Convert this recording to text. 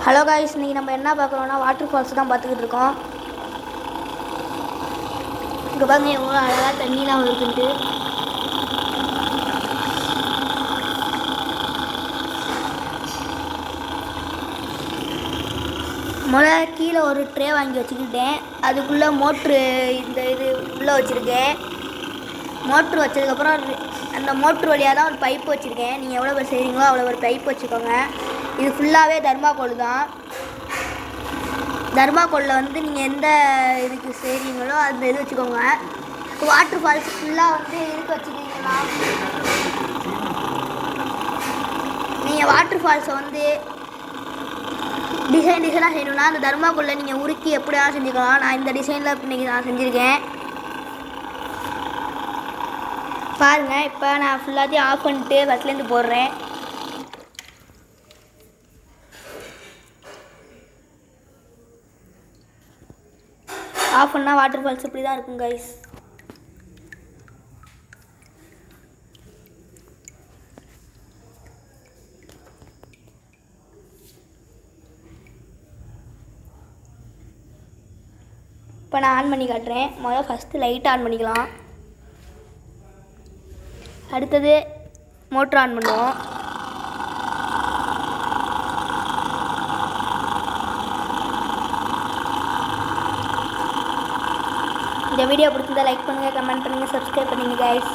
Hello guys, இன்றைக்கி நம்ம என்ன பார்க்குறோன்னா வாட்டர் ஃபால்ஸ் தான் பார்த்துக்கிட்டு இருக்கோம். இங்கே பாருங்க எவ்வளோ அழகாக தண்ணிலாம் வருதுன்ட்டு. முதல்ல கீழே ஒரு ட்ரே வாங்கி வச்சுக்கிட்டேன். அதுக்குள்ளே மோட்ரு இந்த இது உள்ளே வச்சுருக்கேன். மோட்ரு வச்சதுக்கப்புறம் அந்த மோட்ரு வழியாக தான் ஒரு பைப்பு வச்சுருக்கேன். நீங்கள் எவ்வளோ பேர் செய்கிறீங்களோ அவ்வளோ ஒரு பைப் வச்சுக்கோங்க. இது ஃபுல்லாகவே தர்மாக்கோல் தான். தர்மாக்கோலில் வந்து நீங்கள் எந்த இதுக்கு செய்கிறீங்களோ அந்த இது வச்சுக்கோங்க. வாட்டர் ஃபால்ஸ் ஃபுல்லாக வந்து இதுக்கு வச்சுக்கிங்கன்னா நீங்கள் வாட்டர் ஃபால்ஸை வந்து டிசைனாக செய்யணுன்னா அந்த தர்மாக்கோலில் நீங்கள் உருக்கி எப்படியா செஞ்சுக்கலாம். நான் இந்த டிசைனில் இன்றைக்கி நான் செஞ்சுருக்கேன் பாருங்கள். இப்போ நான் ஃபுல்லாத்தையும் ஆஃப் பண்ணிட்டு பஸ்லேருந்து போடுறேன். ஆஃப் பண்ணால் வாட்டர் ஃபால்ஸ் இப்படி தான் இருக்கும் கைஸ். இப்போ நான் ஆன் பண்ணி காட்டுறேன். முதல்ல ஃபஸ்ட்டு லைட் ஆன் பண்ணிக்கலாம். அடுத்தது மோட்ரு ஆன் பண்ணுவோம். இந்த வீடியோ பிடிச்சிருந்தா லைக் பண்ணுங்கள், கமெண்ட் பண்ணுங்கள், சப்ஸ்கிரைப் பண்ணுங்கள் கைஸ்.